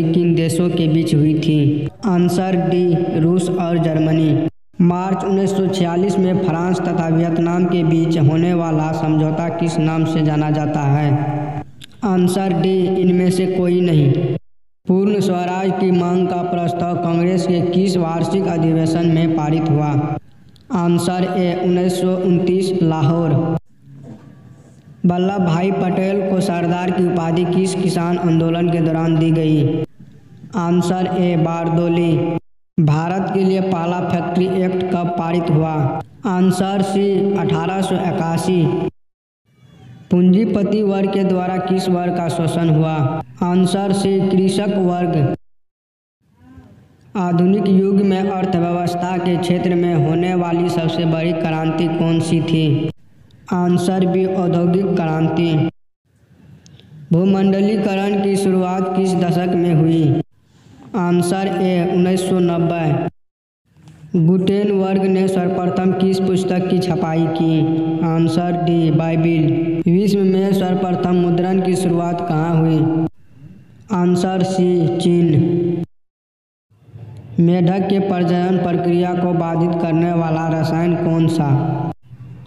किन देशों के बीच हुई थी? आंसर डी, रूस और जर्मनी। मार्च 1946 में फ्रांस तथा वियतनाम के बीच होने वाला समझौता किस नाम से जाना जाता है? आंसर डी, इनमें से कोई नहीं। पूर्ण स्वराज की मांग का प्रस्ताव कांग्रेस के किस वार्षिक अधिवेशन में पारित हुआ? Answer A, 1929 Lahore. वल्लभ भाई पटेल को सरदार की उपाधि किस किसान आंदोलन के दौरान दी गई? Answer A, Bardoli. भारत के लिए पहला फैक्ट्री एक्ट कब पारित हुआ? Answer C, 1881। पूंजीपति वर्ग के द्वारा किस वर्ग का शोषण हुआ? आंसर सी, कृषक वर्ग। आधुनिक युग में अर्थव्यवस्था के क्षेत्र में होने वाली सबसे बड़ी क्रांति कौन सी थी? आंसर बी, औद्योगिक क्रांति। भूमंडलीकरण की शुरुआत किस दशक में हुई? Answer A, 1990। गुटेनबर्ग ने सर्वप्रथम किस पुस्तक की छपाई की? Answer D, Bible. विश्व में सर्वप्रथम मुद्रण की शुरुआत कहाँ हुई? आंसर सी, चीन। मेढक के प्रजनन प्रक्रिया को बाधित करने वाला रसायन कौन सा?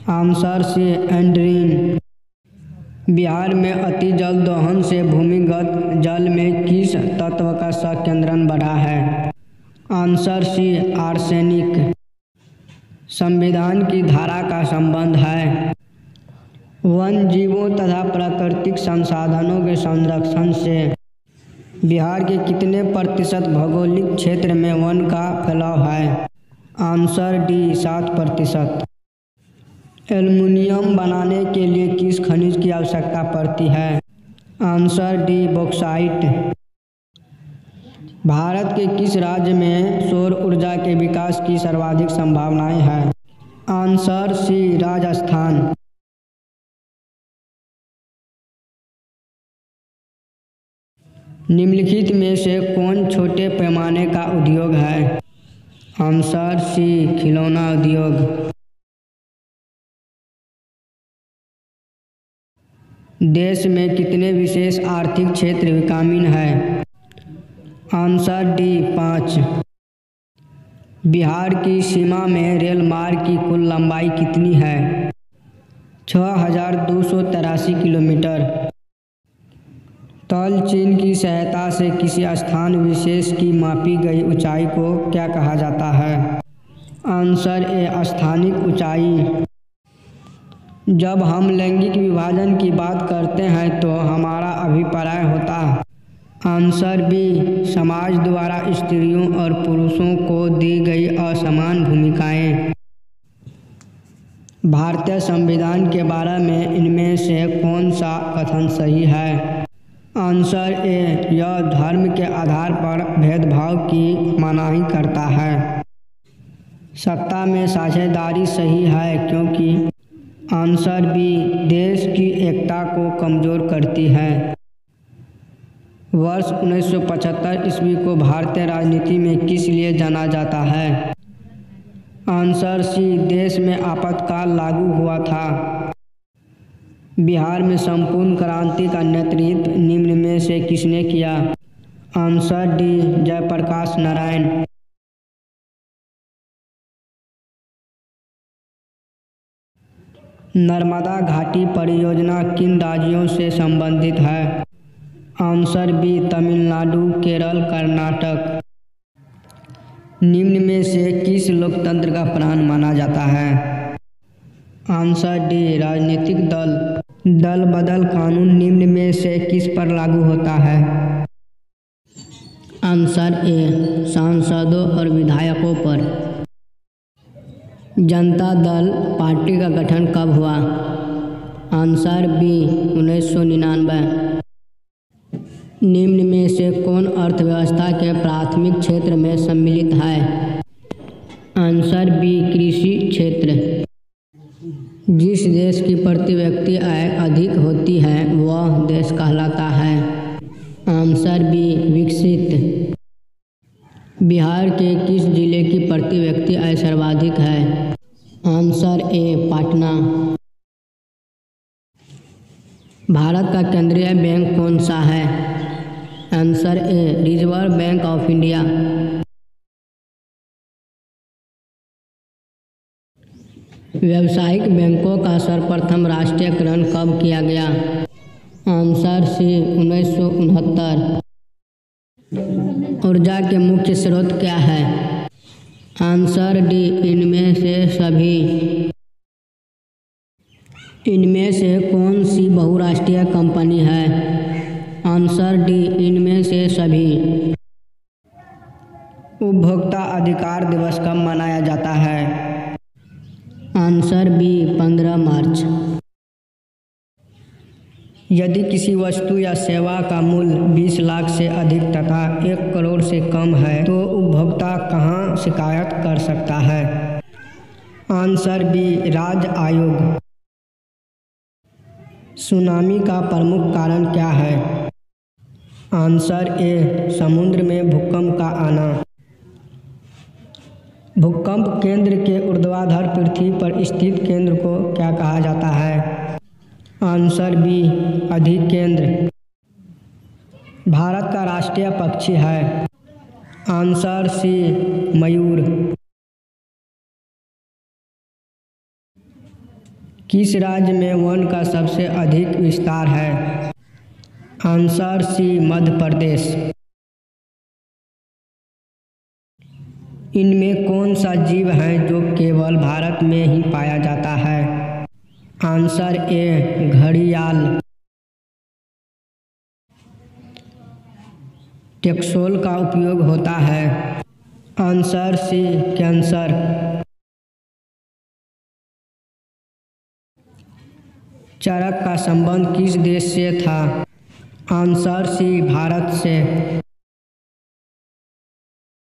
आंसर सी, एंड्रीन। बिहार में अति जल दोहन से भूमिगत जल में किस तत्व का संकेंद्रण बढ़ा है? Answer C, arsenic. संविधान की धारा का संबंध है वन जीवों तथा प्राकृतिक संसाधनों के संरक्षण से। बिहार के कितने प्रतिशत भौगोलिक क्षेत्र में वन का फैलाव है? Answer D, 7%। एल्युमिनियम बनाने के लिए किस खनिज की आवश्यकता पड़ती है? Answer D, bauxite. भारत के किस राज्य में सौर ऊर्जा के विकास की सर्वाधिक संभावनाएं हैं? Answer C, Rajasthan. निम्नलिखित में से कौन छोटे पैमाने का उद्योग है? आंसर सी, खिलौना उद्योग। देश में कितने विशेष आर्थिक क्षेत्र विकामीन है? Answer D, 5। बिहार की सीमा में रेल मार्ग की कुल लंबाई कितनी है? 6283 किलोमीटर। तल चिन्ह की सहायता से किसी स्थान विशेष की मापी गई ऊंचाई को क्या कहा जाता है? आंसर ए, स्थानिक ऊंचाई। जब हम लैंगिक विभाजन की बात करते हैं तो हमारा अभिप्राय होता है? आंसर बी, समाज द्वारा स्त्रियों और पुरुषों को दी गई असमान भूमिकाएं। भारतीय संविधान के बारे में इनमें से कौन सा कथन सही है? आंसर ए, यह धर्म के आधार पर भेदभाव की मनाही करता है। सत्ता में साझेदारी सही है क्योंकि? आंसर बी, देश की एकता को कमजोर करती है। वर्ष 1975 ईस्वी को भारतीय राजनीति में किस लिए जाना जाता है? आंसर सी, देश में आपातकाल लागू हुआ था। बिहार में संपूर्ण क्रांति का नेतृत्व निम्न में से किसने किया? Answer D, Jayaprakash Narayan. नर्मदा घाटी परियोजना किन राज्यों से संबंधित है? Answer B, Tamil Nadu, Kerala, Karnataka. निम्न में से किस लोकतंत्र का प्राण माना जाता है? आंसर डी, राजनीतिक दल। दल बदल कानून निम्न में से किस पर लागू होता है? आंसर ए, सांसदों और विधायकों पर। जनता दल पार्टी का गठन कब हुआ? Answer B, 1999। निम्न में से कौन अर्थव्यवस्था के प्राथमिक क्षेत्र में सम्मिलित है? आंसर बी, कृषि क्षेत्र। जिस देश की प्रति व्यक्ति आय अधिक होती है वह देश कहलाता है? आंसर बी, विकसित। बिहार के किस जिले की प्रति व्यक्ति आय सर्वाधिक है? आंसर ए, पटना। भारत का केंद्रीय बैंक कौन सा है? Answer A Reserve Bank of India. व्यावसायिक बैंकों का सर्वप्रथम राष्ट्रीयकरण कब किया गया? Answer C 1969। ऊर्जा के मुख्य स्रोत क्या है? आंसर डी इनमें से सभी। इनमें से कौन सी बहुराष्ट्रीय कंपनी है? आंसर डी इनमें से सभी। उपभोक्ता अधिकार दिवस कब मनाया जाता है? आंसर बी 15 मार्च। यदि किसी वस्तु या सेवा का मूल्य 20 लाख से अधिक तथा 1 करोड़ से कम है तो उपभोक्ता कहाँ शिकायत कर सकता है? आंसर बी राज्य आयोग। सुनामी का प्रमुख कारण क्या है? आंसर ए समुद्र में भूकंप का आना। भूकंप केंद्र के ऊर्ध्वाधर पृथ्वी पर स्थित केंद्र को क्या कहा जाता है? Answer B अधिकेंद्र। भारत का राष्ट्रीय पक्षी है? आंसर सी मयूर। किस राज्य में वन का सबसे अधिक विस्तार है? आंसर सी मध्य प्रदेश। इनमें कौन सा जीव है जो केवल भारत में ही पाया जाता है? आंसर ए घड़ियाल। टैक्सोल का उपयोग होता है? आंसर सी कैंसर। चरक का संबंध किस देश से था? आंसर सी भारत से।